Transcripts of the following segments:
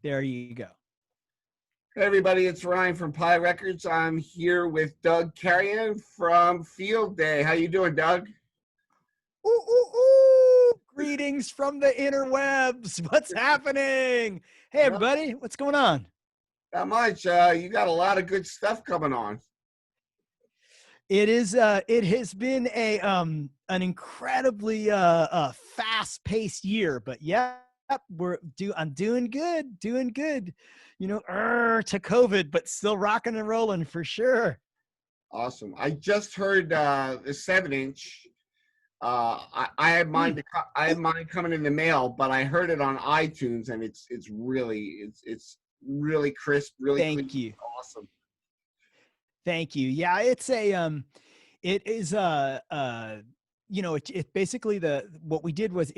There you go. Hey everybody, it's Ryan from Pie Records. I'm here with Doug Carrion from Field Day. How you doing, Doug? Ooh, ooh, ooh. Greetings from the interwebs. What's happening? Hey, everybody. What's going on? Not much. You got a lot of good stuff coming on. It has been an incredibly fast-paced year, but yeah, I'm doing good. You know, to COVID, but still rocking and rolling for sure. Awesome. I just heard the 7-inch. I had mine. I had mine coming in the mail, but I heard it on iTunes, and it's really crisp, really clean. Thank you. Awesome. Thank you. Yeah, it's it is you know, it basically what we did was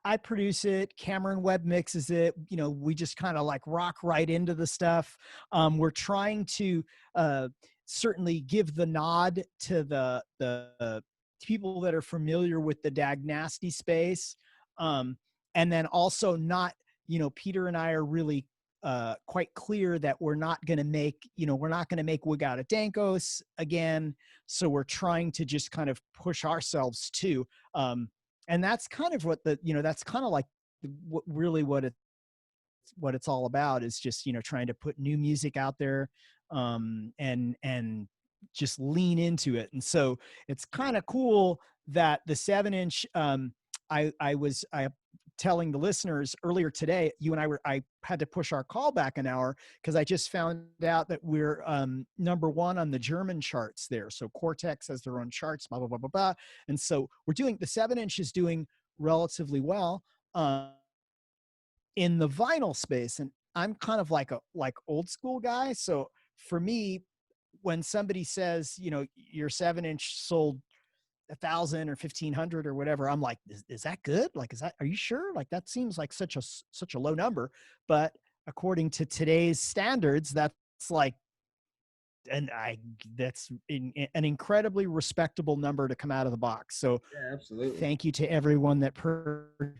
I produce it, Cameron Webb mixes it, you know, we just kind of like rock right into the stuff. We're trying to certainly give the nod to the people that are familiar with the Dag Nasty space. And then also not, you know, Peter and I are really quite clear that we're not going to make Wig Out of Dankos again. So we're trying to just kind of push ourselves too. And that's kind of what that's kind of like what it's all about, is just, you know, trying to put new music out there, and just lean into it. And so it's kind of cool that the 7-inch, I was telling the listeners earlier today, I had to push our call back an hour because I just found out that we're #1 on the German charts there. So Cortex has their own charts, blah, blah, blah, blah, blah. And so the 7-inch is doing relatively well in the vinyl space. And I'm kind of like old school guy. So for me, when somebody says, you know, your 7-inch sold 1,000 or 1,500 or whatever, I'm like, is that good? Like, are you sure? Like, that seems like such a low number. But according to today's standards, that's like, that's an incredibly respectable number to come out of the box. So yeah, absolutely. Thank you to everyone that purchased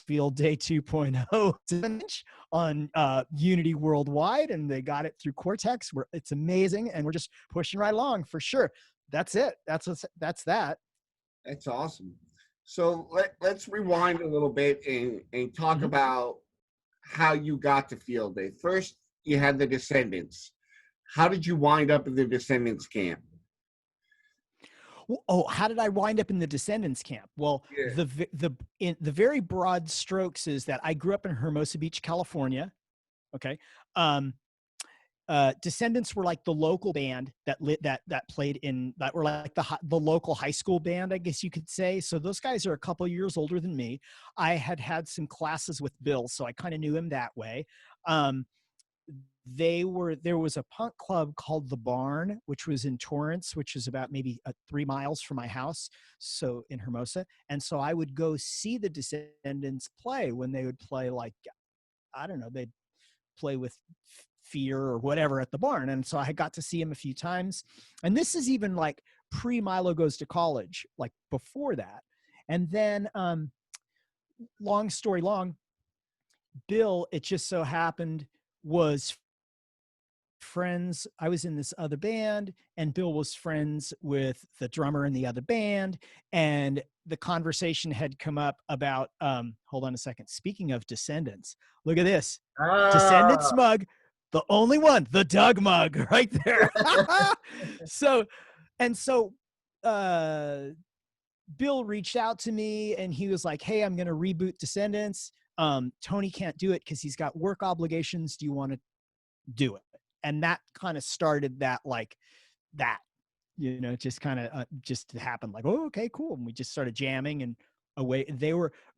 Field Day 2.0 on Unity Worldwide, and they got it through Cortex. It's amazing, and we're just pushing right along for sure. That's it. That's that. That's awesome. So let's rewind a little bit and talk about how you got to Field Day. First, you had the Descendents. How did you wind up in the Descendents camp? Oh, how did I wind up in the Descendents camp? Well, yeah. the very broad strokes is that I grew up in Hermosa Beach, California. Okay. Descendents were like the local band that played in, that were like the local high school band, I guess you could say. So those guys are a couple years older than me. I had some classes with Bill, so I kind of knew him that way. There was a punk club called The Barn, which was in Torrance, which is about maybe 3 miles from my house, so in Hermosa. And so I would go see the Descendents play when they would play, like, I don't know, they'd play with Fear or whatever at The Barn. And so I got to see him a few times. And this is even like pre-Milo Goes to College, like before that. And then long story long, Bill, it just so happened, was friends. I was in this other band, and Bill was friends with the drummer in the other band, and the conversation had come up about hold on a second, speaking of Descendents, look at this. Descendants mug, the only one, the Doug mug right there. so Bill reached out to me, and he was like, hey, I'm going to reboot Descendants. Tony can't do it because he's got work obligations. Do you want to do it? And that kind of started that, like that, you know, just kind of just happened, like, oh, okay, cool. And we just started jamming, and away.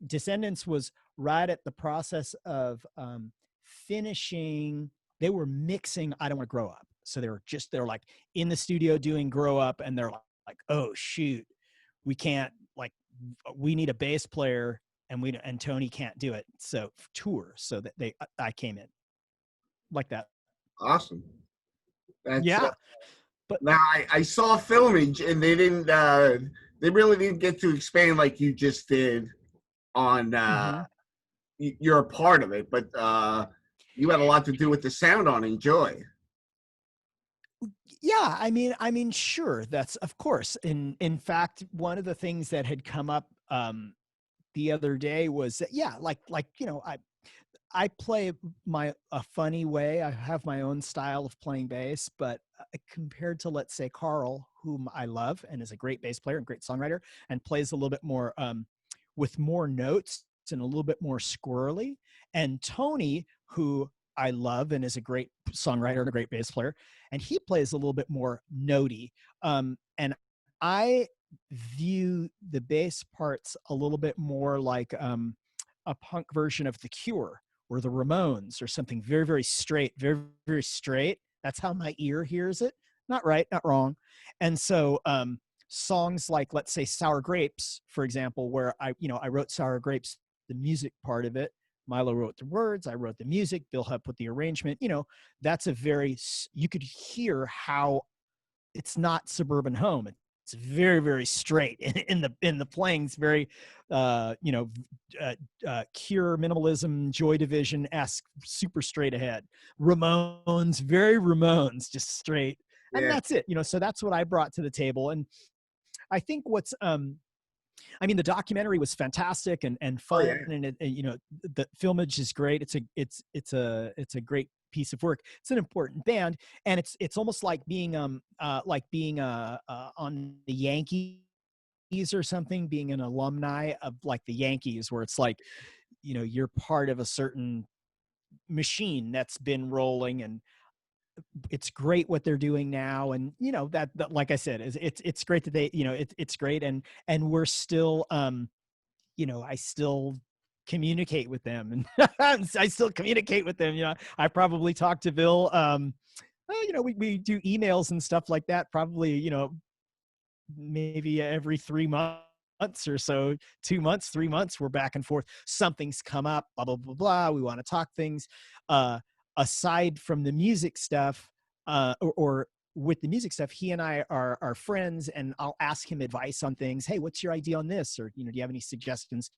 Descendants was right at the process of finishing. They were mixing I Don't Want to Grow Up. So they're like in the studio doing Grow Up, and they're like, oh shoot, we can't, like, we need a bass player, and Tony can't do it. So tour. So that I came in like that. Awesome. That's, yeah. But now I saw filmage, and they really didn't get to expand like you just did on you're a part of it, but you had a lot to do with the sound on Enjoy. Yeah, sure. That's of course. In fact, one of the things that had come up the other day was that, yeah, I play a funny way. I have my own style of playing bass, but compared to, let's say, Carl, whom I love and is a great bass player and great songwriter, and plays a little bit more with more notes and a little bit more squirrely, and Tony, who I love and is a great songwriter and a great bass player, and he plays a little bit more notey. And I view the bass parts a little bit more like a punk version of The Cure or the Ramones or something very, very straight, very, very straight. That's how my ear hears it. Not right, not wrong. And so songs like, let's say, Sour Grapes, for example, where I wrote Sour Grapes, the music part of it. Milo wrote the words, I wrote the music, Bill Hupp put the arrangement. That's you could hear how it's not Suburban Home. It's very, very straight in the playing. It's very, Cure, minimalism, Joy Division esque, super straight ahead. Ramones, very Ramones, just straight, and Yeah. that's it. So that's what I brought to the table. And I think the documentary was fantastic and Oh fun, yeah. and the filmage is great. It's a great piece of work. It's an important band, and it's almost like being on the Yankees or something, being an alumni of like the Yankees, where it's like, you're part of a certain machine that's been rolling, and it's great what they're doing now. And that like I said, is it's great that they, it's great. And we're still I still communicate with them, and I still communicate with them. I probably talk to Bill. We do emails and stuff like that, probably, maybe every 3 months or so, 2 months, 3 months, we're back and forth. Something's come up, blah, blah, blah, blah. We want to talk things. Uh, Aside from the music stuff, or with the music stuff, he and I are friends, and I'll ask him advice on things. Hey, what's your idea on this? Or, do you have any suggestions?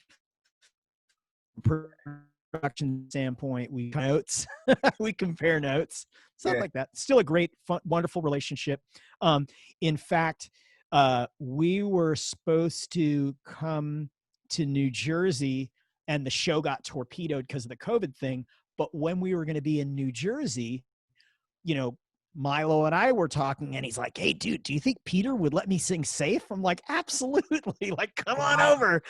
Production standpoint, we notes, we compare notes, stuff Yeah. like that. Still a great, fun, wonderful relationship. In fact, we were supposed to come to New Jersey, and the show got torpedoed because of the COVID thing. But when we were going to be in New Jersey, you know, Milo and I were talking, and he's like, "Hey, dude, do you think Peter would let me sing safe?" I'm like, "Absolutely! Like, come on Wow. over."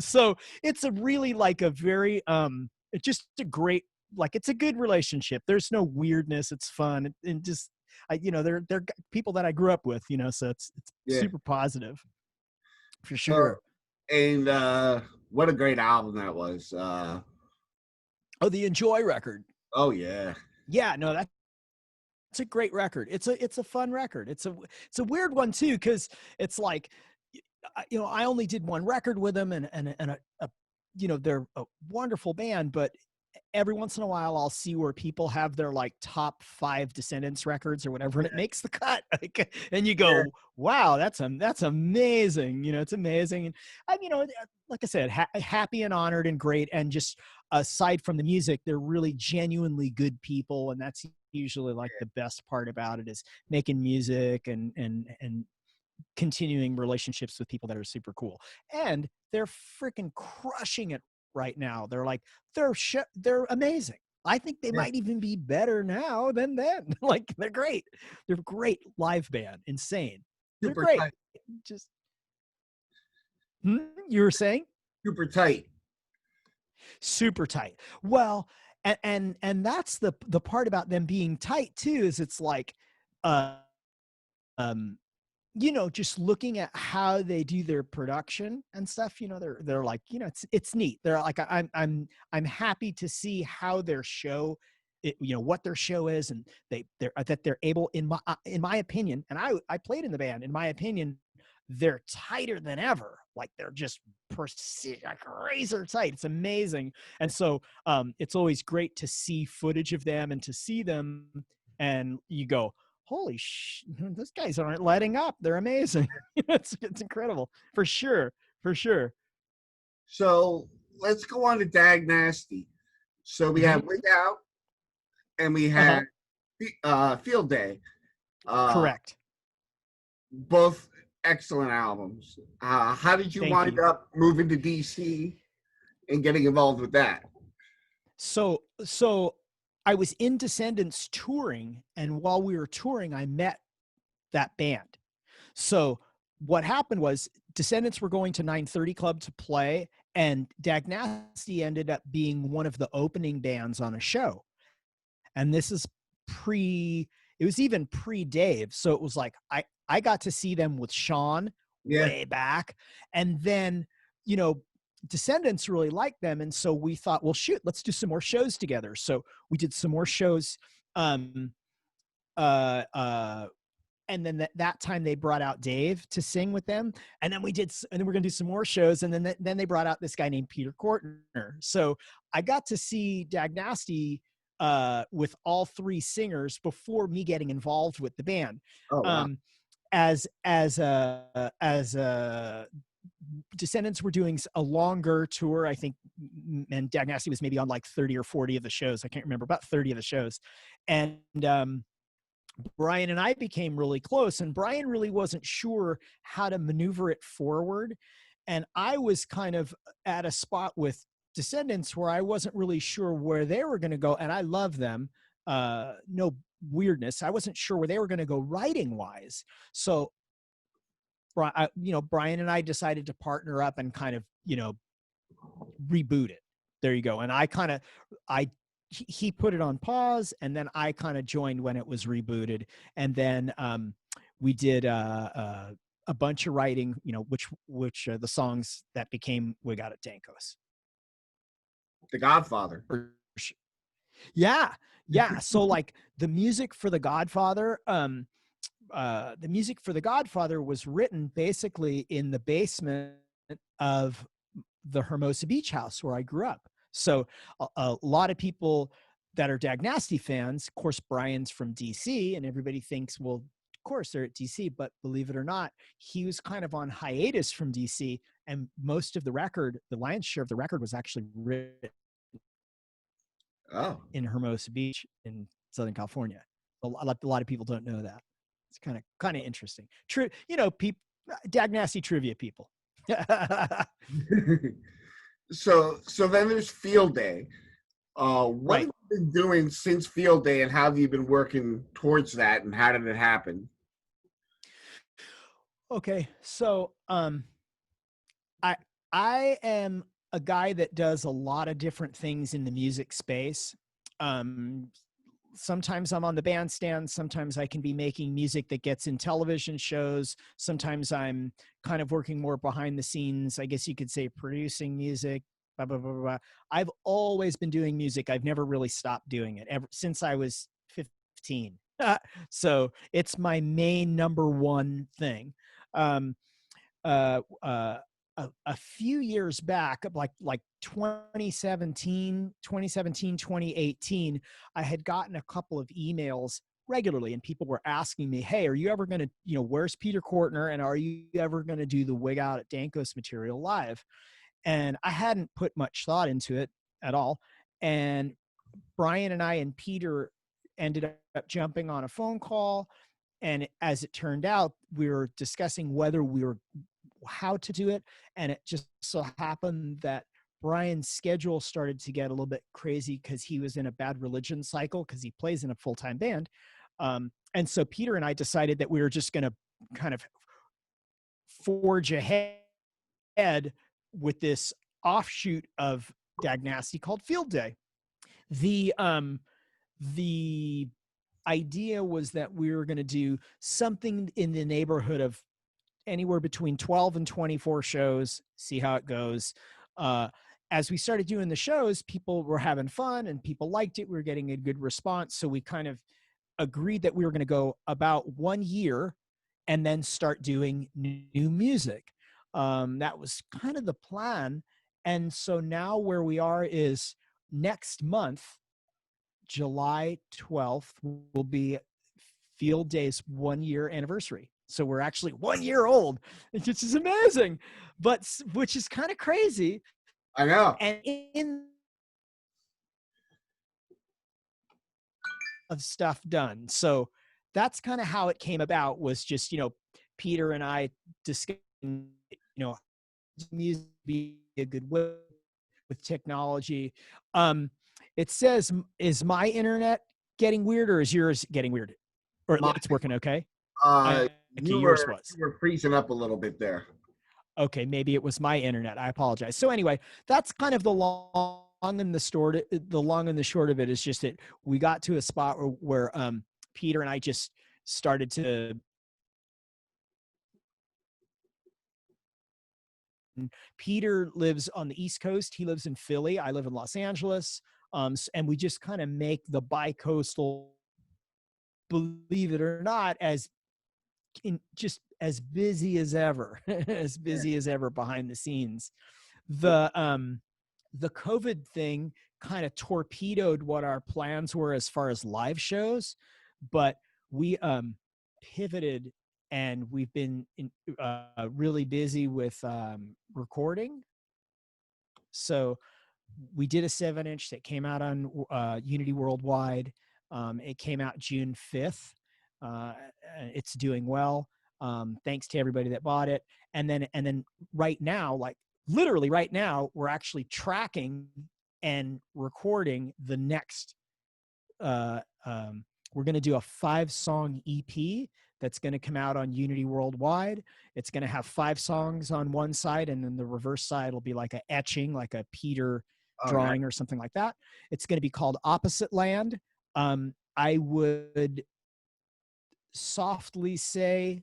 So it's a really like a very it's just a great, like, it's a good relationship. There's no weirdness. It's fun, and just they're people that I grew up with. So it's Yeah. super positive for So sure. and what a great album that was. Oh, the Enjoy record. Oh yeah. Yeah, no, it's a great record. It's a fun record. It's a weird one too, because it's like, I only did one record with them, and they're a wonderful band, but every once in a while I'll see where people have their like top 5 Descendents records or whatever, and it makes the cut. Like, and you Yeah. go, wow, that's amazing. It's amazing. And like I said, happy and honored and great. And just aside from the music, they're really genuinely good people. And that's usually like the best part about it, is making music and continuing relationships with people that are super cool. And they're freaking crushing it right now. They're amazing. I think they Yeah. might even be better now than then. Like, they're great. They're great live band. Insane. They're Super great. tight. Just you were saying Super tight. super tight. Well, and that's the part about them being tight too, is it's like uh um just looking at how they do their production and stuff, they're like, it's neat. They're like, I'm happy to see how their show, what their show is, and they're able, in my opinion, and I played in the band. In my opinion, they're tighter than ever. Like, they're just precision, like razor tight. It's amazing. And so it's always great to see footage of them and to see them, and you go, holy those guys aren't letting up. They're amazing. It's incredible, for sure, for sure. So let's go on to Dag Nasty. So we Hmm. have Wig Out and we Uh-huh. had Field Day. Uh, Correct. both excellent albums. How did you Thank wind you. up moving to DC and getting involved with that? So I was in Descendents touring, and while we were touring, I met that band. So what happened was Descendants were going to 930 Club to play, and Dag Nasty ended up being one of the opening bands on a show. And this is pre, it was even pre Dave. So it was like I got to see them with Sean Yeah. way back. And then, you know, Descendants really liked them. And so we thought, well, shoot, let's do some more shows together. So we did some more shows. Um, and then that time they brought out Dave to sing with them, and then we're gonna do some more shows, and then they brought out this guy named Peter Kortner. So I got to see Dag Nasty with all three singers before me getting involved with the band. Oh wow. Um, as Descendants were doing a longer tour, I think, and Dag Nasty was maybe on like 30 or 40 of the shows. I can't remember, about 30 of the shows, and Brian and I became really close, and Brian really wasn't sure how to maneuver it forward. And I was kind of at a spot with Descendants where I wasn't really sure where they were going to go. And I love them. No weirdness. I wasn't sure where they were going to go writing wise. So, Brian and I decided to partner up and kind of, reboot it. There you go. And I he put it on pause, and then I kind of joined when it was rebooted, and then we did a bunch of writing, which are the songs that became We Got It Dankos. The Godfather. Yeah, yeah. So like the music for The Godfather, was written basically in the basement of the Hermosa Beach house where I grew up. So a lot of people that are Dag Nasty fans, of course, Brian's from DC, and everybody thinks, well, of course they're at DC, but believe it or not, he was kind of on hiatus from DC, and most of the lion's share of the record was actually written Oh. in Hermosa Beach in Southern California. A lot of people don't know that. It's kind of interesting. True, Dag Nasty trivia people. So then there's Field Day. What Right. have you been doing since Field Day, and how have you been working towards that, and how did it happen? Okay. So I I am a guy that does a lot of different things in the music space. Um, Sometimes I'm on the bandstand. Sometimes I can be making music that gets in television shows. Sometimes I'm kind of working more behind the scenes. I guess you could say producing music. Blah, blah, blah, blah. I've always been doing music. I've never really stopped doing it ever since I was 15. So it's my main number one thing. Um, uh, uh, a few years back, like 2018, I had gotten a couple of emails regularly, and people were asking me, hey, are you ever going to, where's Peter Kortner, and are you ever going to do the Wig Out at Dankos material live? And I hadn't put much thought into it at all. And Brian and I and Peter ended up jumping on a phone call, and as it turned out, we were discussing how to do it. And it just so happened that Brian's schedule started to get a little bit crazy because he was in a Bad Religion cycle because he plays in a full-time band. And so Peter and I decided that we were just going to kind of forge ahead with this offshoot of Dag Nasty called Field Day. The idea was that we were going to do something in the neighborhood of anywhere between 12 and 24 shows, see how it goes. As we started doing the shows, people were having fun and people liked it. We were getting a good response. So we kind of agreed that we were going to go about 1 year and then start doing new music. That was kind of the plan. And so now where we are is next month, July 12th, will be Field Day's 1 year anniversary. So we're actually 1 year old, which is amazing, but which is kind of crazy I know. And in of stuff done. So that's kind of how it came about, was just, Peter and I discussing, music be a good way with technology. Um, it says, is my internet getting weird, or is yours getting weird? Or My, it's working okay? uh, Okay, yours was. you were freezing up a little bit there. Okay, maybe it was my internet. I apologize. So anyway, that's kind of the long and the short of it is just that we got to a spot where Peter and I just started to. Peter lives on the East Coast. He lives in Philly. I live in Los Angeles. And we just kind of make the bi-coastal, believe it or not, just as busy as ever, as Yeah. busy as ever behind the scenes. The COVID thing kind of torpedoed what our plans were as far as live shows, but we pivoted, and we've been really busy with recording. So we did a 7-inch that came out on Unity Worldwide. It came out June 5th. It's doing well. Thanks to everybody that bought it. And then right now, like literally right now, we're actually tracking and recording the next. Uh, um, we're going to do a 5-song EP that's going to come out on Unity Worldwide. It's going to have 5 songs on one side, and then the reverse side will be like a etching, like a Peter Oh, nice. drawing or something like that. It's going to be called Opposite Land. I would softly say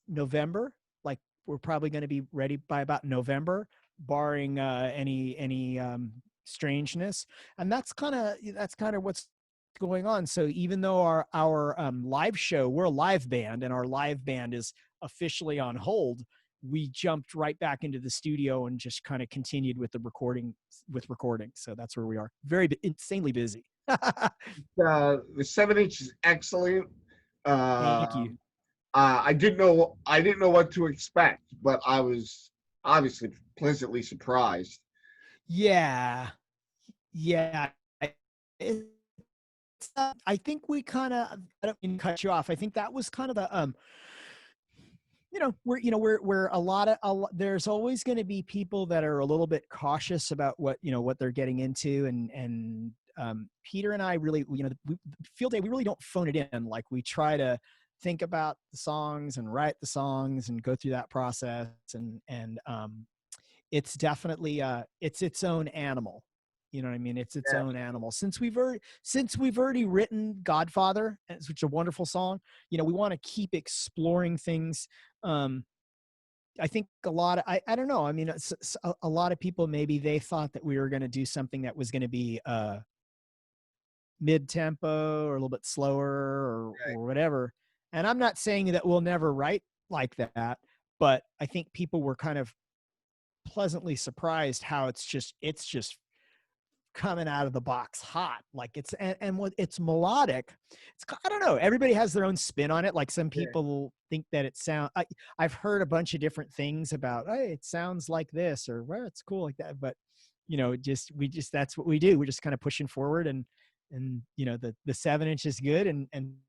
November. Like we're probably going to be ready by about November, barring any strangeness. And that's kind of what's going on. So even though our live show, we're a live band, and our live band is officially on hold, we jumped right back into the studio and just kind of continued with the recording. So that's where we are. Very insanely busy. The 7-inch is excellent. Thank you. I didn't know what to expect, but I was obviously pleasantly surprised. Yeah. Yeah. It's, I think we kind of, I don't mean to cut you off. I think that was kind of the, we're there's always going to be people that are a little bit cautious about what they're getting into. And Peter and I really, Field Day, we really don't phone it in. Like we try to think about the songs and write the songs and go through that process. And it's definitely it's its own animal. You know what I mean? It's its Yeah. own animal. Since we've already written Godfather, which is a wonderful song, we want to keep exploring things. I think a lot of, I don't know. I mean, a lot of people, maybe they thought that we were going to do something that was going to be mid-tempo or a little bit slower or whatever. And I'm not saying that we'll never write like that, but I think people were kind of pleasantly surprised how it's just coming out of the box hot. Like and what it's melodic. I don't know. Everybody has their own spin on it. Like some Yeah. people think that I've heard a bunch of different things about, hey, it sounds like this, or well, it's cool like that. But that's what we do. We're just kind of pushing forward, and the 7-inch is good, and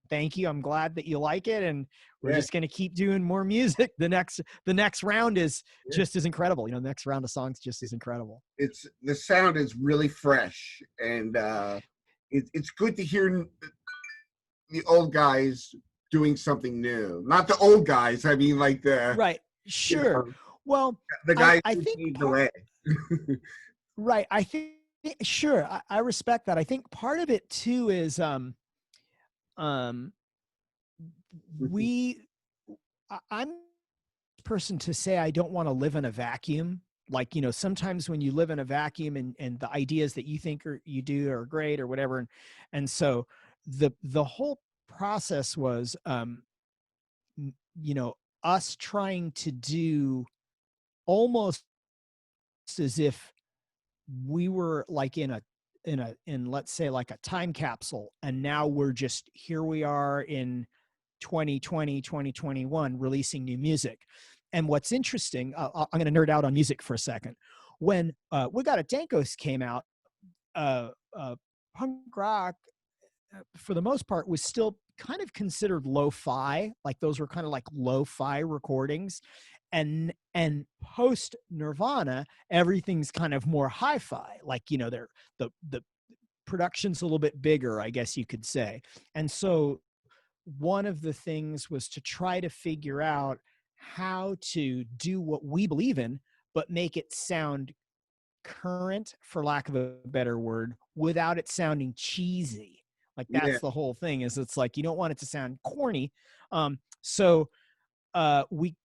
thank you. I'm glad that you like it, and we're Yeah. just going to keep doing more music. The next round is Yeah. just as incredible. The next round of songs just as incredible. It's the sound is really fresh, and it's good to hear the old guys doing something new. Not the old guys. I mean, like Right. you Sure. know Well, the I guys I who think paved the way. right. I think sure. I respect that. I think part of it too is um we I'm the person to say I don't want to live in a vacuum. Like, sometimes when you live in a vacuum, and the ideas that you think you do are great or whatever. And so the whole process was m- you know us trying to do almost as if we were like in let's say like a time capsule, and now we're just here, we are in 2020 2021 releasing new music. And what's interesting, I'm going to nerd out on music for a second. when We Got It Dankos came out, uh, punk rock, for the most part, was still kind of considered lo-fi. Like those were kind of like lo-fi recordings, and post Nirvana, everything's kind of more hi-fi. Like, you know, they're the production's a little bit bigger, I guess you could say. And so one of the things was to try to figure out how to do what we believe in, but make it sound current, for lack of a better word, without it sounding cheesy. Like Yeah. that's the whole thing, is it's like you don't want it to sound corny. So we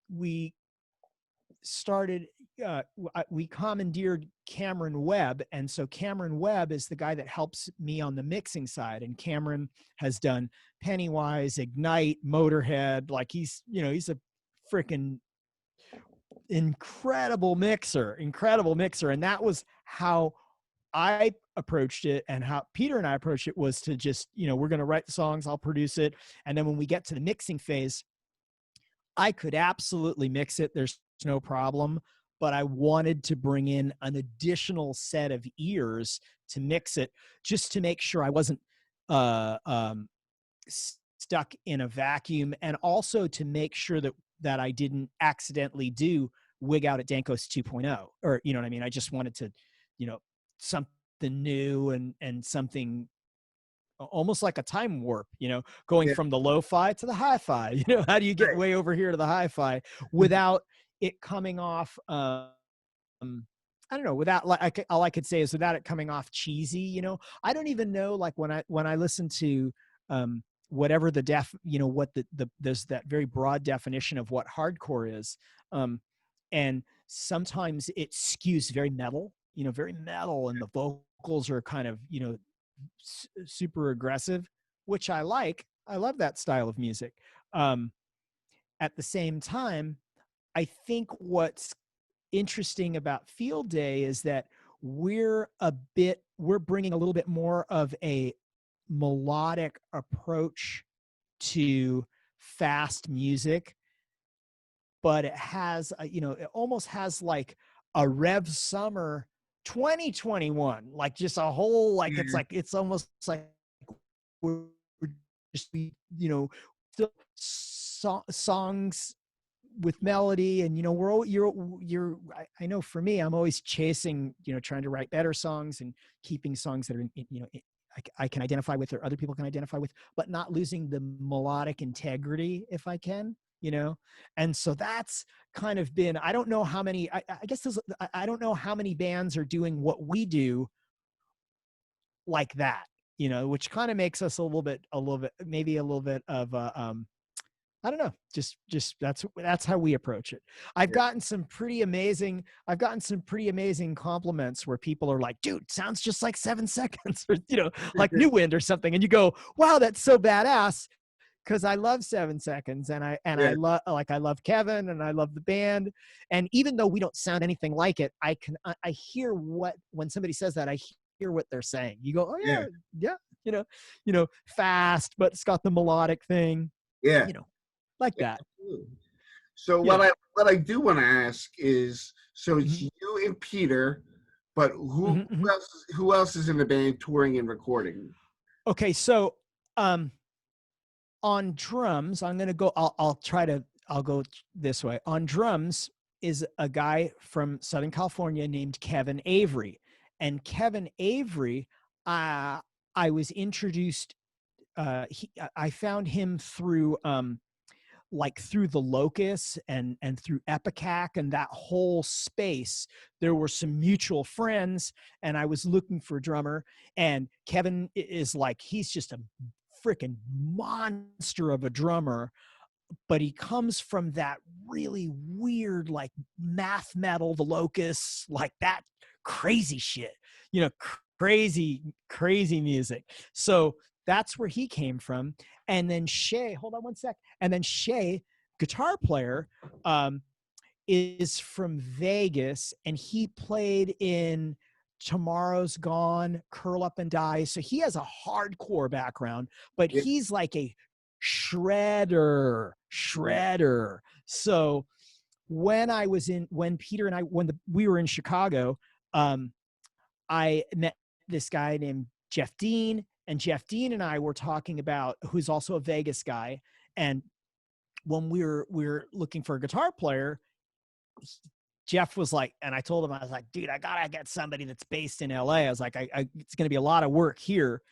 started we commandeered Cameron Webb, and so Cameron Webb is the guy that helps me on the mixing side, and Cameron has done Pennywise, Ignite, Motorhead. Like he's a freaking incredible mixer. And that was how I approached it, and how Peter and I approached it, was to just, we're going to write the songs, I'll produce it, and then when we get to the mixing phase, I could absolutely mix it, there's no problem, but I wanted to bring in an additional set of ears to mix it, just to make sure I wasn't uh, um, stuck in a vacuum, and also to make sure that I didn't accidentally do Wig Out at Dankos 2.0, or, you know what I mean? I just wanted to, something new, and something almost like a time warp, going Yeah. from the lo-fi to the hi-fi. How do you get Right. way over here to the hi-fi without it coming off, I don't know, without, like, all I could say is without it coming off cheesy. I don't even know, like, when I listen to whatever what there's that very broad definition of what hardcore is. And sometimes it skews very metal, and the vocals are kind of, super aggressive, which I like. I love that style of music. Um, at the same time, I think what's interesting about Field Day is that we're bringing a little bit more of a melodic approach to fast music, but it almost has like a Rev Summer 2021, like just a whole, like, Yeah. it's almost like we're just, still songs with melody, and I know for me, I'm always chasing, trying to write better songs, and keeping songs that are I can identify with, or other people can identify with, but not losing the melodic integrity if I can. And so that's kind of been, I don't know how many, I guess I don't know how many bands are doing what we do like that, which kind of makes us a little bit, maybe a little bit of I don't know, just that's how we approach it. I've gotten some pretty amazing compliments where people are like, dude, sounds just like 7 Seconds, or, like New Wind or something. And you go, wow, that's so badass. Cause I love 7 Seconds, and Yeah. I love Kevin, and I love the band. And even though we don't sound anything like it, I hear when somebody says that, I hear what they're saying. You go, oh Yeah. yeah, fast, but it's got the melodic thing, Yeah. like Yeah. that. Absolutely. So Yeah. what I do want to ask is, so it's Mhm. you and Peter, but Mhm, mhm. who else is in the band touring and recording? Okay, so on drums, I'll go this way. On drums is a guy from Southern California named Kevin Avery. And Kevin Avery, I was introduced, I found him through through the Locust, and through Epicac, and that whole space. There were some mutual friends, and I was looking for a drummer, and Kevin is like, he's just a freaking monster of a drummer, but he comes from that really weird, like, math metal, the Locusts, like that crazy shit, crazy music. So that's where he came from. And then Shay, hold on one sec. And then Shay, guitar player, is from Vegas, and he played in Tomorrow's Gone, Curl Up and Die. So he has a hardcore background, but Yeah. he's like a shredder. So when Peter and I, we were in Chicago, I met this guy named Jeff Dean, and Jeff Dean and I were talking about, who's also a Vegas guy. And when we were looking for a guitar player, Jeff was like, and I told him, I was like, dude, I gotta get somebody that's based in LA. I was like, it's going to be a lot of work here.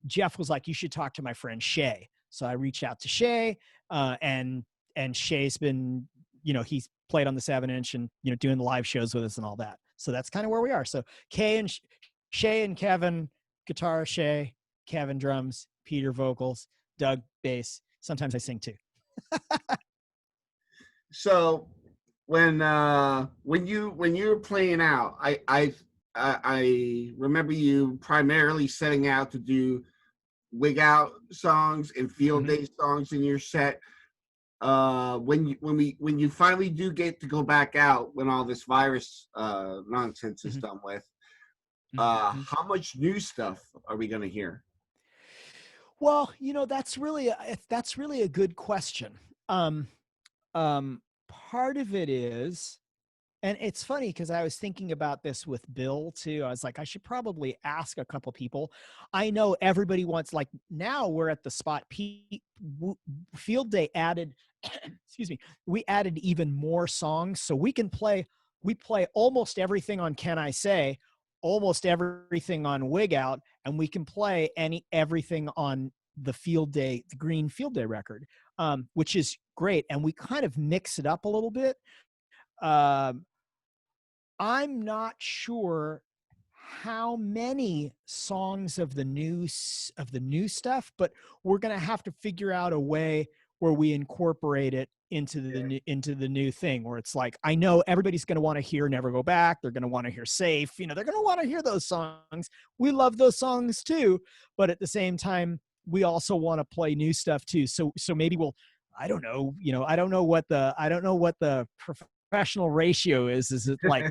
Jeff was like, you should talk to my friend Shay. So I reached out to Shay, and Shay's been, he's played on the 7-inch and, doing the live shows with us and all that. So that's kind of where we are. So Shay and Kevin, guitar, Shay, Kevin drums, Peter vocals, Doug bass. Sometimes I sing too. So when you were playing out, I remember you primarily setting out to do wig out songs and field day songs in your set. When you finally do get to go back out, when all this virus nonsense is done with, how much new stuff are we going to hear? Well, that's really a good question. Part of it is, and it's funny because I was thinking about this with Bill too. I was like, I should probably ask a couple people. I know everybody wants, like, now we're at the spot. Field Day added, excuse me, we added even more songs, so we play almost everything on Can I Say, almost everything on Wig Out, and we can play everything on the Green Field Day record, which is great. And we kind of mix it up a little bit. I'm not sure how many songs of the new stuff, but we're going to have to figure out a way where we incorporate it into the new thing, where it's like, I know everybody's going to want to hear Never Go Back. They're going to want to hear Safe. They're going to want to hear those songs. We love those songs too, but at the same time, we also want to play new stuff too. So maybe I don't know what the professional ratio is. Is it like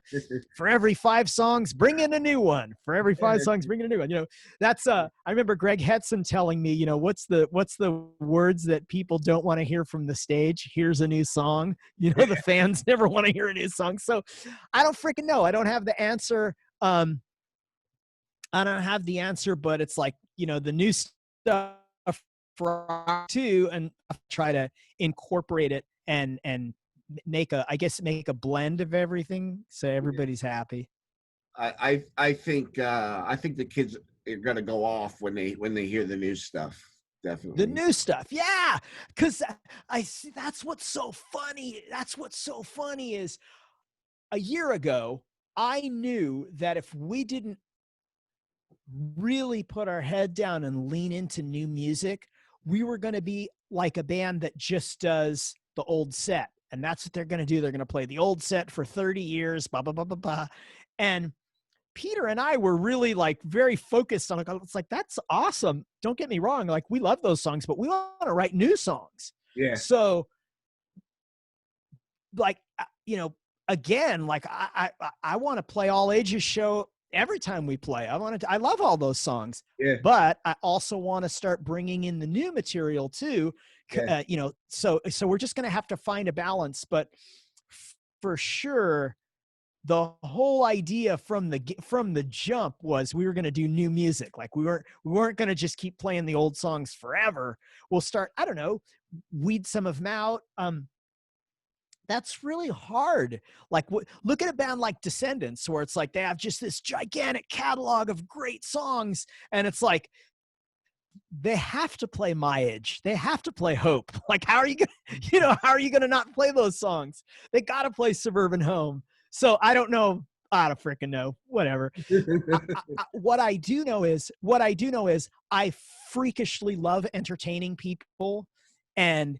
for every 5 songs, bring in a new one? For every 5 songs, bring in a new one. That's I remember Greg Hetson telling me, what's the words that people don't want to hear from the stage? Here's a new song. The fans never want to hear a new song. So I don't freaking know. I don't have the answer. But it's like, the new stuff for too, and try to incorporate it and make a blend of everything so everybody's happy. I think the kids are gonna go off when they hear the new stuff. Definitely the new stuff, yeah, because I see that's what's so funny is a year ago I knew that if we didn't really put our head down and lean into new music, we were going to be like a band that just does the old set. And that's what they're going to do. They're going to play the old set for 30 years, blah, blah, blah, blah, blah. And Peter and I were really like very focused on it. It's like, that's awesome. Don't get me wrong. Like, we love those songs, but we want to write new songs. Yeah. So like, again, like I want to play all ages show every time we play. I love all those songs, but I also want to start bringing in the new material too. So we're just going to have to find a balance, but for sure, the whole idea from the jump was we were going to do new music. Like we weren't going to just keep playing the old songs forever. We'll start, I don't know, weed some of them out. That's really hard. Like, look at a band like Descendents, where it's like they have just this gigantic catalog of great songs, and it's like they have to play My Age, they have to play Hope. Like, how are you gonna not play those songs? They got to play Suburban Home. So I don't know. I don't freaking know. Whatever. What I do know is I freakishly love entertaining people, and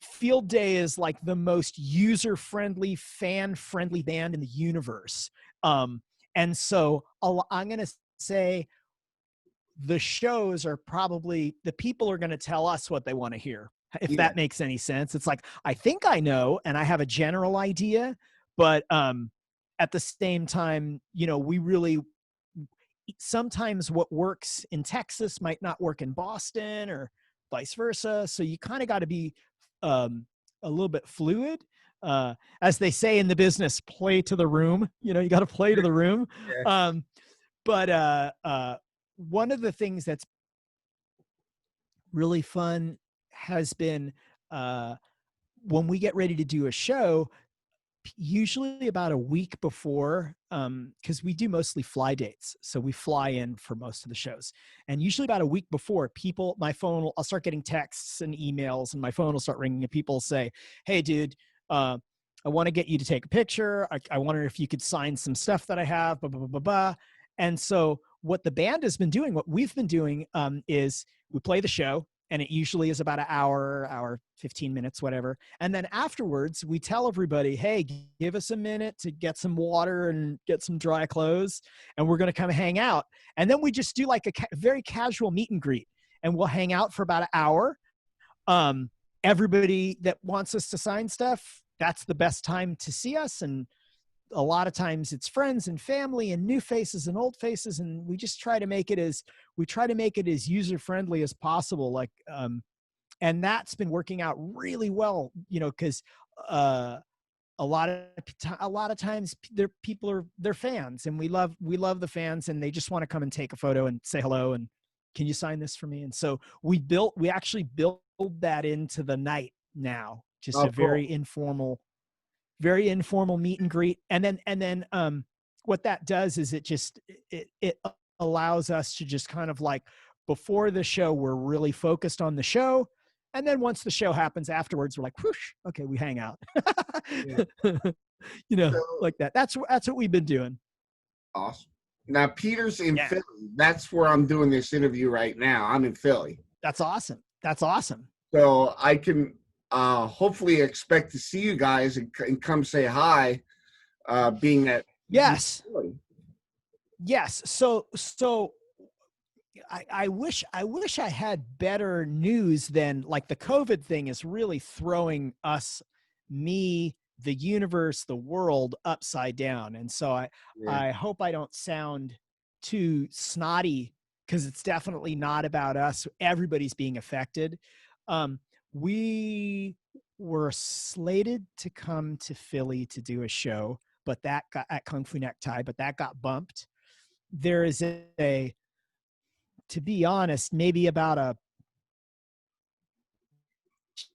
Field Day is like the most user-friendly, fan-friendly band in the universe. And so I'm going to say the shows are probably, the people are going to tell us what they want to hear, if that makes any sense. It's like, I think I know, and I have a general idea, but at the same time, we really, sometimes what works in Texas might not work in Boston or vice versa. So you kind of got to be a little bit fluid. as they say in the business, play to the room. You know, you got to play to the room. Yeah. But one of the things that's really fun has been when we get ready to do a show, usually about a week before, because we do mostly fly dates, so we fly in for most of the shows, and usually about a week before, I'll start getting texts and emails, and my phone will start ringing, and people say, hey dude, I want to get you to take a picture. I wonder if you could sign some stuff that I have, blah blah blah blah blah. And so what the band has been doing, what we've been doing, is we play the show, and it usually is about an hour 15 minutes, whatever. And then afterwards we tell everybody, hey, give us a minute to get some water and get some dry clothes, and we're going to come hang out. And then we just do like a very casual meet and greet, and we'll hang out for about an hour. Everybody that wants us to sign stuff, that's the best time to see us. And a lot of times it's friends and family and new faces and old faces, and we just try to make it as user friendly as possible. Like, and that's been working out really well, you know, because a lot of times they're fans, and we love the fans, and they just want to come and take a photo and say hello and can you sign this for me? And so we actually built that into the night now, just Oh, a cool. very informal meet and greet. And then what that does is it allows us to just kind of like, before the show we're really focused on the show, and then once the show happens afterwards, we're like, whoosh, okay, we hang out. Yeah. You know, So like that. That's what we've been doing. awesome. Now Peter's in Yeah, Philly. That's where I'm doing this interview right now. I'm in Philly. that's awesome. So I can hopefully expect to see you guys and come say hi, being that Yes, yes. So I wish I had better news than, like, the COVID thing is really throwing me, the universe, the world upside down. And so yeah, I hope I don't sound too snotty, because it's definitely not about us. Everybody's being affected. We were slated to come to Philly to do a show, but that got at Kung Fu Necktie, but that got bumped. There is to be honest, maybe about a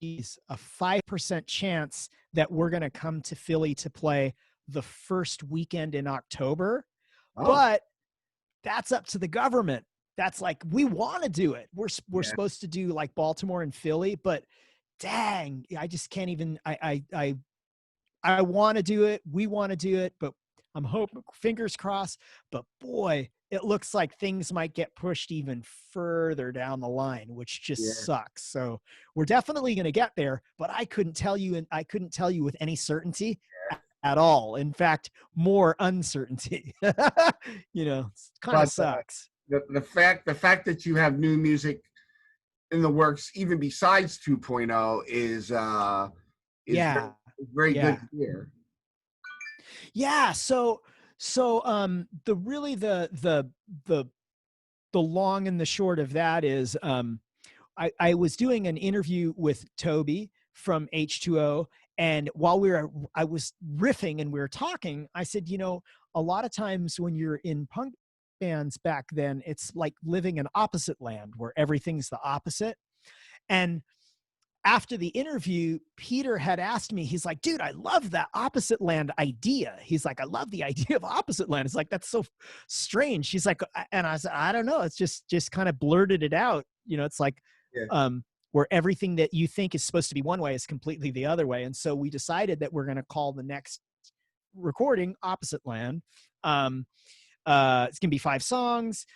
5% chance that we're going to come to Philly to play the first weekend in October. oh But that's up to the government. That's like, we want to do it. We're yeah, supposed to do like Baltimore and Philly, but dang, I just can't even. I want to do it. We want to do it, but I'm hoping, fingers crossed. But boy, it looks like things might get pushed even further down the line, which just yeah. sucks. So we're definitely going to get there, but I couldn't tell you, and I couldn't tell you with any certainty at all. In fact, more uncertainty. You know, it kind of But sucks. the fact that you have new music in the works, even besides 2.0, is Yeah. very good Yeah. to hear. Yeah. So the really the the long and the short of that is, I was doing an interview with Toby from H2O, and while I was riffing and we were talking, I said, you know, a lot of times when you're in punk bands back then, it's like living in opposite land where everything's the opposite. And after the interview, Peter had asked me, he's like, dude, I love that opposite land idea. He's like, I love the idea of opposite land. It's like, that's so strange. He's like, and I said, I don't know. It's just kind of blurted it out. You know, it's like, Yeah, where everything that you think is supposed to be one way is completely the other way. And so we decided that we're going to call the next recording Opposite Land. It's gonna be 5 songs.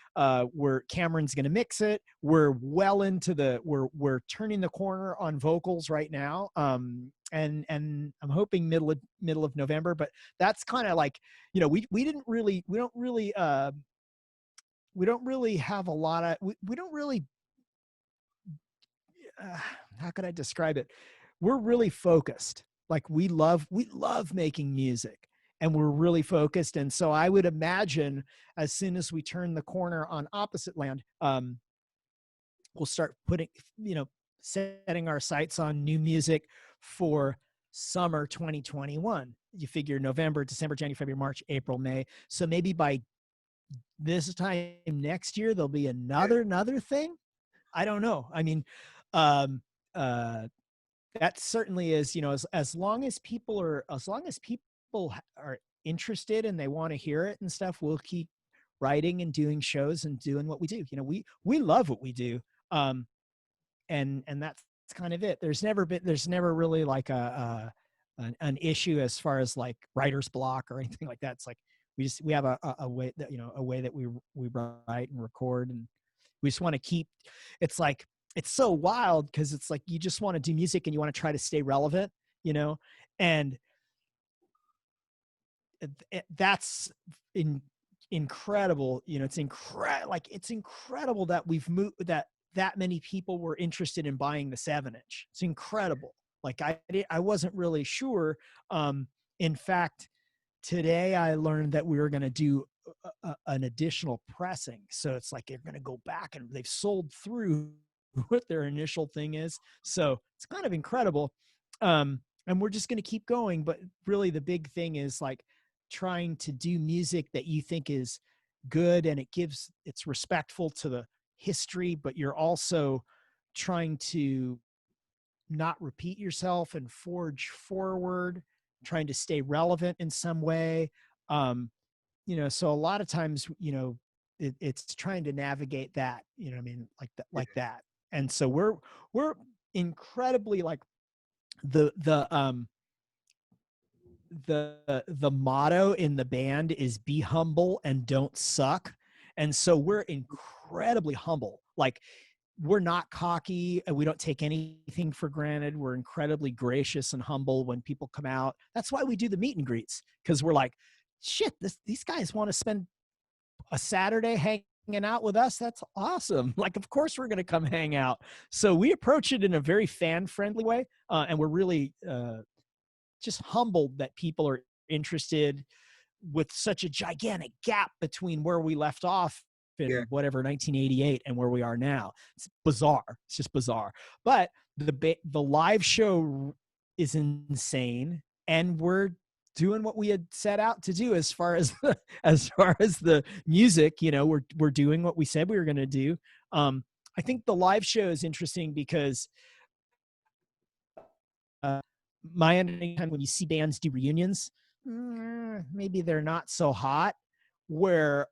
Where Cameron's gonna mix it. We're well into we're turning the corner on vocals right now. And I'm hoping middle of November. But that's kind of like, you know, we don't really have a lot of we don't really how could I describe it? We're really focused. Like, we love making music, and we're really focused. And so I would imagine as soon as we turn the corner on Opposite Land, we'll start putting, you know, setting our sights on new music for summer 2021. You figure November, December, January, February, March, April, May. So maybe by this time next year, there'll be another thing. I don't know. I mean, um, uh, that certainly is, as long as people are interested and they want to hear it and stuff, we'll keep writing and doing shows and doing what we do. We love what we do. And that's kind of it. There's never really like an issue as far as like writer's block or anything like that. It's like we have a way that we write and record, and we just want to keep. It's like it's so wild because it's like you just want to do music and you want to try to stay relevant, and that's incredible. It's incredible that we've moved that many people were interested in buying the 7-inch. It's incredible. Like I wasn't really sure. In fact, today I learned that we were going to do an additional pressing. So it's like they're going to go back and they've sold through what their initial thing is. So it's kind of incredible. And we're just going to keep going. But really the big thing is like trying to do music that you think is good and it's respectful to the history, but you're also trying to not repeat yourself and forge forward, trying to stay relevant in some way. So a lot of times, it's trying to navigate that, I mean, like that. And so we're incredibly like the motto in the band is be humble and don't suck. And so we're incredibly humble. Like we're not cocky and we don't take anything for granted. We're incredibly gracious and humble when people come out. That's why we do the meet and greets, because we're like, shit, these guys want to spend a Saturday hanging out with us. That's awesome. Like, of course we're going to come hang out. So we approach it in a very fan friendly way. And we're really just humbled that people are interested with such a gigantic gap between where we left off in whatever 1988 and where we are now. It's bizarre. It's just bizarre. But the live show is insane, and we're doing what we had set out to do as far as the music. We're doing what we said we were going to do. I think the live show is interesting because my understanding, when you see bands do reunions, maybe they're not so hot, where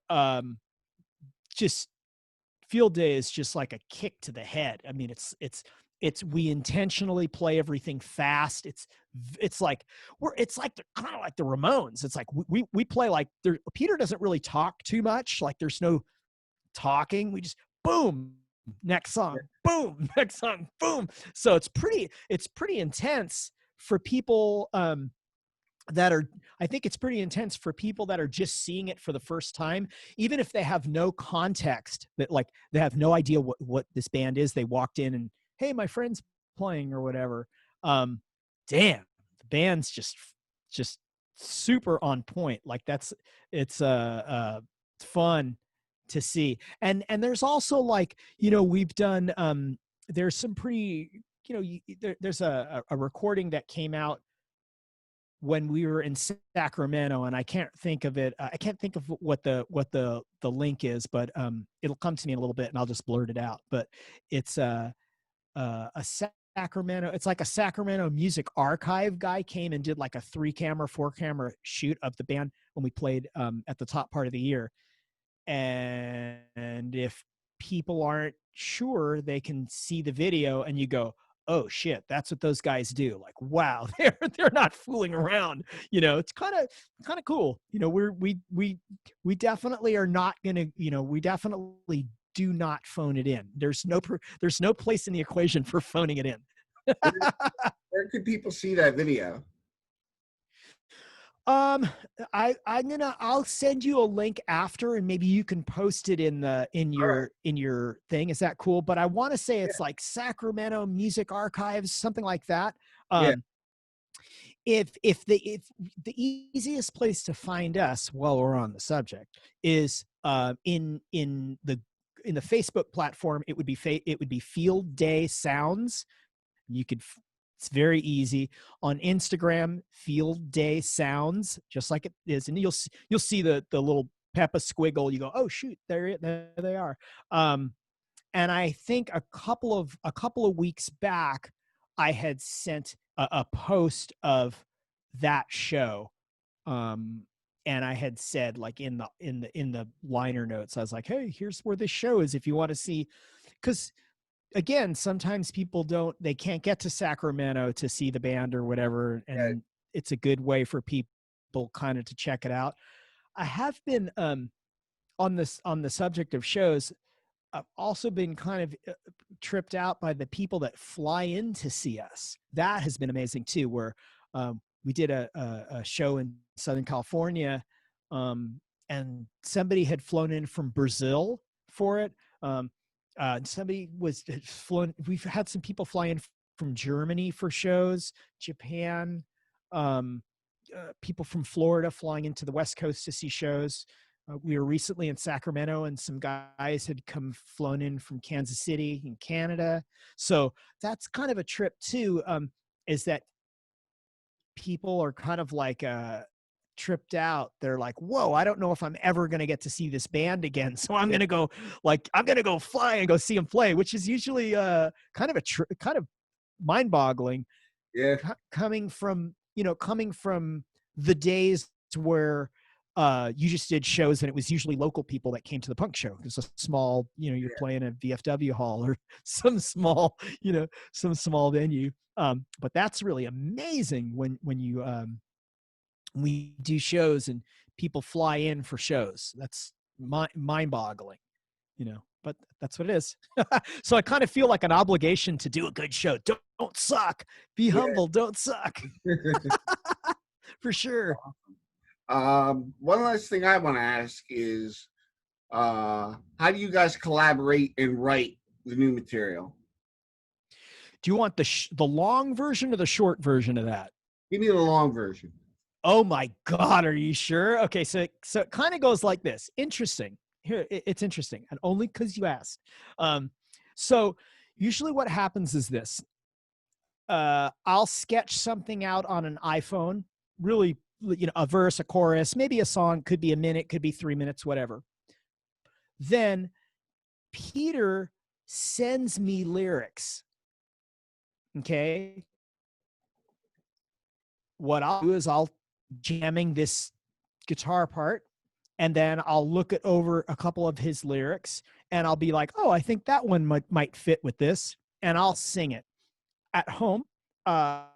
just Field Day is just like a kick to the head. I mean, it's we intentionally play everything fast. It's like they're kind of like the Ramones. It's like we play like Peter doesn't really talk too much. Like there's no talking. We just boom, next song, boom, next song, boom. So it's pretty intense for people I think it's pretty intense for people that are just seeing it for the first time, even if they have no context, that like they have no idea what this band is. They walked in and, hey, my friend's playing or whatever. Damn, the band's just super on point. Like it's fun to see. And there's also like, we've done, there's some pretty, there's a recording that came out when we were in Sacramento, and I can't think of it. I can't think of what the link is, but it'll come to me in a little bit and I'll just blurt it out. But it's a Sacramento. It's like a Sacramento music archive guy came and did like a 3-camera, 4-camera shoot of the band when we played at the top part of the year. And if people aren't sure, they can see the video and you go, oh shit, that's what those guys do. Like, wow, they're not fooling around. It's kind of cool. We definitely are not gonna, we definitely do not phone it in. There's no place in the equation for phoning it in. Where could people see that video? I'll send you a link after, and maybe you can post it in your thing. Is that cool? But I want to say it's like Sacramento Music Archives, something like that. If the easiest place to find us while we're on the subject is in the Facebook platform, it would be Field Day Sounds. You could It's very easy. On Instagram, Field Day Sounds, just like it is, and you'll see the little Peppa squiggle. You go, oh shoot, there they are. And I think a couple of weeks back, I had sent a post of that show, and I had said, like, in the liner notes, I was like, hey, here's where this show is if you want to see, because again, sometimes they can't get to Sacramento to see the band or whatever, Yeah. and it's a good way for people kind of to check it out. I have been on the subject of shows. I've also been kind of tripped out by the people that fly in to see us. That has been amazing too, where we did a show in Southern California, and somebody had flown in from Brazil for it. Somebody had flown. We've had some people fly in from Germany for shows, Japan, people from Florida flying into the West Coast to see shows. We were recently in Sacramento, and some guys had flown in from Kansas City in Canada. So that's kind of a trip too, is that people are kind of like tripped out. They're like, whoa, I don't know if I'm ever going to get to see this band again. So I'm going to go fly and go see them play, which is usually kind of mind boggling, Yeah. coming from the days where you just did shows and it was usually local people that came to the punk show. It's a small, you're playing a VFW hall or some small venue. But that's really amazing when we do shows and people fly in for shows. That's mind boggling, but that's what it is. So I kind of feel like an obligation to do a good show. Don't suck. Be humble. Don't suck. For sure. One last thing I want to ask is, how do you guys collaborate and write the new material? Do you want the long version or the short version of that? Give me the long version. Oh my God, are you sure? Okay, so it kind of goes like this. Interesting. Here, it's interesting, and only because you asked. So usually what happens is this. I'll sketch something out on an iPhone, really, a verse, a chorus, maybe a song, could be a minute, could be 3 minutes, whatever. Then Peter sends me lyrics. Okay. What I'll do is I'll jamming this guitar part, and then I'll look it over a couple of his lyrics, and I'll be like, oh, I think that one might fit with this, and I'll sing it. At home, I'll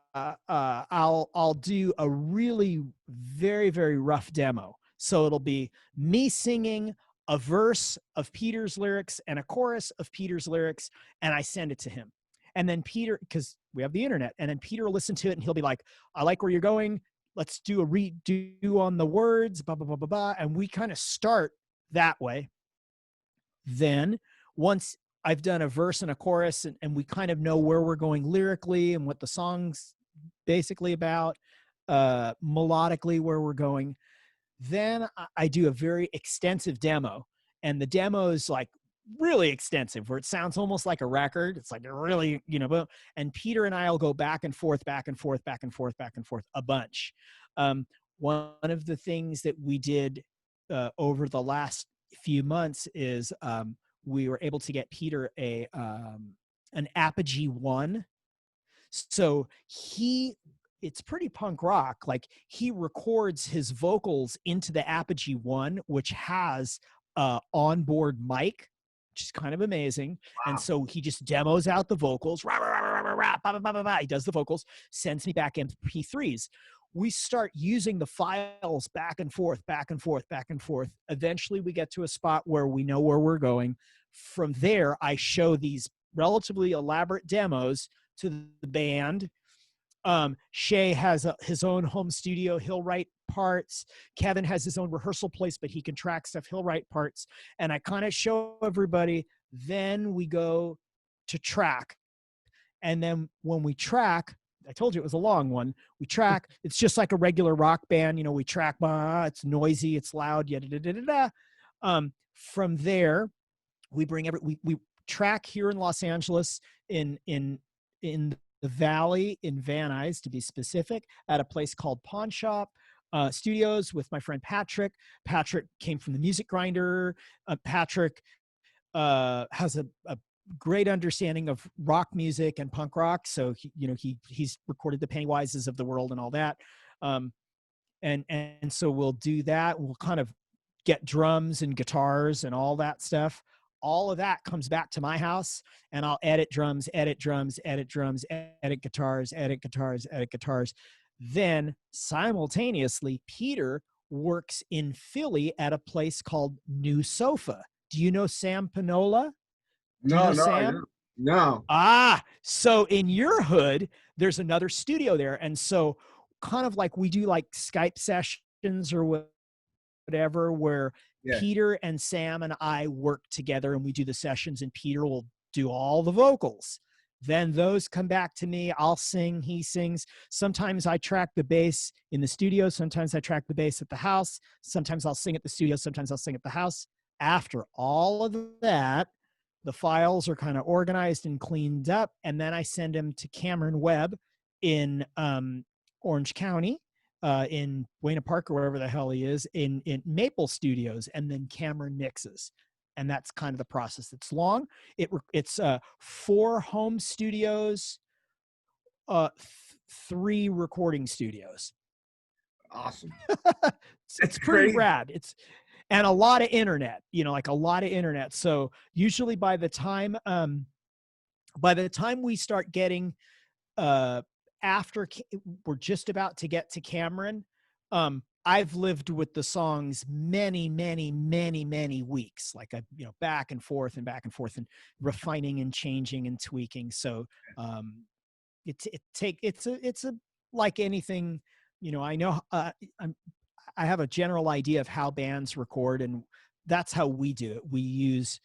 do a really very, very rough demo. So it'll be me singing a verse of Peter's lyrics and a chorus of Peter's lyrics, and I send it to him. And then Peter, because we have the internet, and then Peter will listen to it and he'll be like, I like where you're going. Let's do a redo on the words, blah, blah, blah, blah, blah. And we kind of start that way. Then once I've done a verse and a chorus, and we kind of know where we're going lyrically and what the song's basically about, melodically where we're going, then I do a very extensive demo. And the demo is like really extensive, where it sounds almost like a record. It's like really, and Peter and I will go back and forth, back and forth, back and forth, back and forth a bunch. One of the things that we did over the last few months is we were able to get Peter an Apogee 1. So it's pretty punk rock. Like, he records his vocals into the Apogee 1, which has onboard mic, which is kind of amazing. Wow. And so he just demos out the vocals. He does the vocals, sends me back MP3s. We start using the files back and forth, back and forth, back and forth. Eventually we get to a spot where we know where we're going. From there, I show these relatively elaborate demos to the band. Shay has his own home studio. He'll write parts. Kevin has his own rehearsal place, but he can track stuff. He'll write parts. And I kind of show everybody. Then we go to track. And then when we track, I told you it was a long one. We track. It's just like a regular rock band. We track. It's noisy. It's loud. From there, we bring we track here in Los Angeles in the Valley in Van Nuys, to be specific, at a place called Pawn Shop Studios with my friend Patrick. Patrick came from the Music Grinder. Patrick has a great understanding of rock music and punk rock. So he's recorded the Pennywises of the world and all that. And so we'll do that. We'll kind of get drums and guitars and all that stuff. All of that comes back to my house, and I'll edit drums, edit guitars, edit guitars. Then simultaneously, Peter works in Philly at a place called New Sofa. Do you know Sam Pinola? Do you know Sam? No. So in your hood, there's another studio there. And so kind of like we do like Skype sessions or whatever, where Peter and Sam and I work together and we do the sessions, and Peter will do all the vocals. Then those come back to me. I'll sing, he sings. Sometimes I track the bass in the studio. Sometimes I track the bass at the house. Sometimes I'll sing at the studio. Sometimes I'll sing at the house. After all of that, the files are kind of organized and cleaned up, and then I send them to Cameron Webb in Orange County, in Buena Park or wherever the hell he is, in Maple Studios, and then Cameron mixes. And that's kind of the process. It's long. It's 4 home studios, 3 recording studios. Awesome. It's pretty rad. And a lot of internet, like a lot of internet. So usually by the time we start getting, after we're just about to get to Cameron, I've lived with the songs many weeks, like back and forth and refining and changing and tweaking. So it's like anything, I know I have a general idea of how bands record, and that's how we do it. We use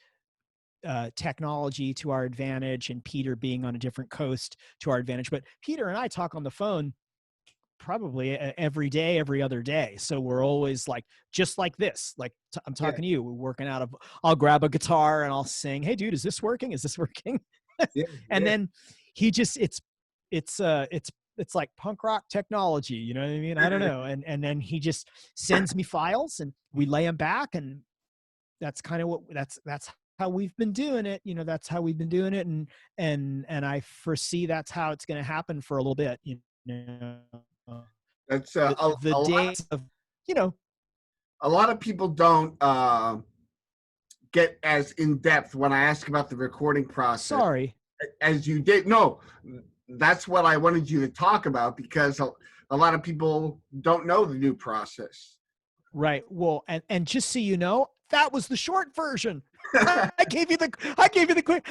technology to our advantage, and Peter being on a different coast to our advantage. But Peter and I talk on the phone probably every day, every other day. So we're always like, just like this, like I'm talking to you, we're working out of, I'll grab a guitar and I'll sing, "Hey dude, is this working? Is this working?" And then he just, it's like punk rock technology, you know what I mean? I don't know. And then he just sends me files and we lay them back, and that's kind of what that's how we've been doing it. That's how we've been doing it. And I foresee that's how it's going to happen for a little bit, That's the days of, a lot of people don't get as in depth when I ask about the recording process. Sorry. As you did. No, that's what I wanted you to talk about, because a lot of people don't know the new process. Right. Well, and just so you know, that was the short version. I gave you the quick.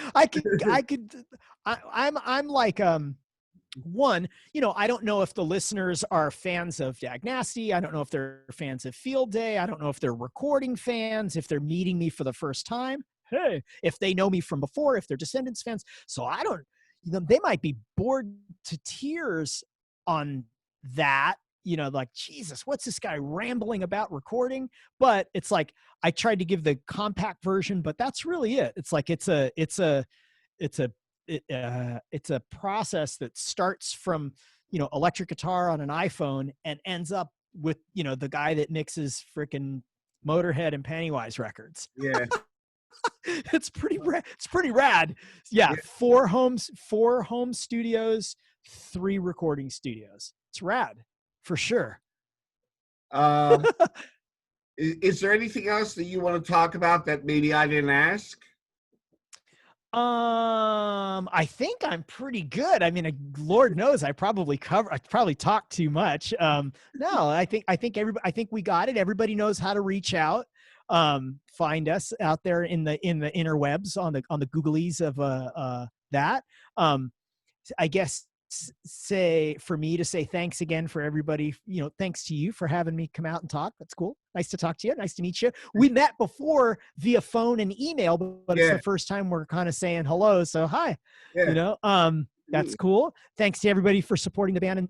I'm like, one, I don't know if the listeners are fans of Dag Nasty. I don't know if they're fans of Field Day. I don't know if they're recording fans, if they're meeting me for the first time. Hey, if they know me from before, if they're Descendents fans. So I don't, they might be bored to tears on that, like, Jesus, what's this guy rambling about recording? But it's like, I tried to give the compact version, but that's really it. It's like, it's a process that starts from, electric guitar on an iPhone and ends up with, the guy that mixes freaking Motorhead and Pennywise records. Yeah. It's pretty rad. Yeah. 4 home studios, 3 recording studios. It's rad for sure. Is there anything else that you want to talk about that maybe I didn't ask? I think I'm pretty good. I mean, Lord knows I probably talked too much. No, I think we got it. Everybody knows how to reach out. Find us out there in the interwebs, on the Googlies of that. I guess for me to say thanks again for everybody, thanks to you for having me come out and talk. That's cool. Nice to talk to you. Nice to meet you. We met before via phone and email, but it's the first time we're kind of saying hello. So hi, that's cool. Thanks to everybody for supporting the band and,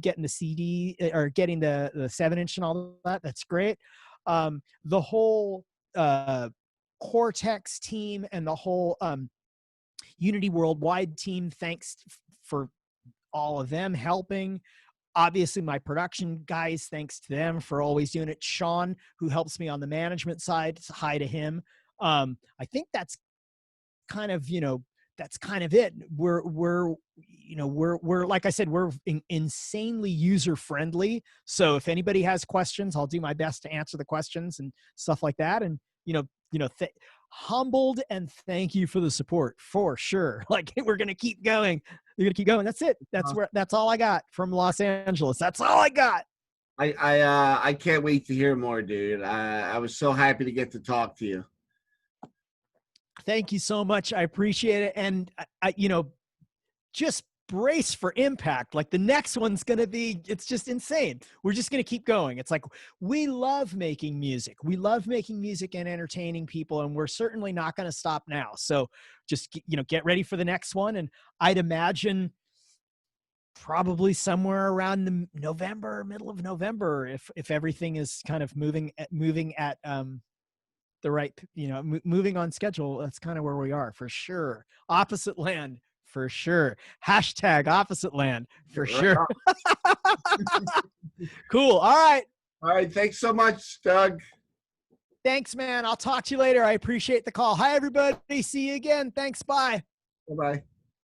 getting the CD or getting the 7-inch and all that. That's great. The whole Cortex team and the whole Unity Worldwide team, thanks for all of them helping. Obviously my production guys, thanks to them for always doing it. Sean, who helps me on the management side, hi to him. I think that's kind of, that's kind of it. We're like I said, we're insanely user friendly. So if anybody has questions, I'll do my best to answer the questions and stuff like that. And, humbled and thank you for the support for sure. Like we're going to keep going. You're going to keep going. That's it. That's all I got from Los Angeles. That's all I got. I can't wait to hear more, dude. I was so happy to get to talk to you. Thank you so much. I appreciate it. And just brace for impact. Like the next one's going to be, it's just insane. We're just going to keep going. It's like, we love making music. We love making music and entertaining people. And we're certainly not going to stop now. So just, get ready for the next one. And I'd imagine probably somewhere around the middle of November, if everything is kind of moving at, the right, moving on schedule. That's kind of where we are for sure. Opposite land for sure. Hashtag opposite land for sure. Cool. All right. All right. Thanks so much, Doug. Thanks, man. I'll talk to you later. I appreciate the call. Hi, everybody. See you again. Thanks. Bye. Bye-bye.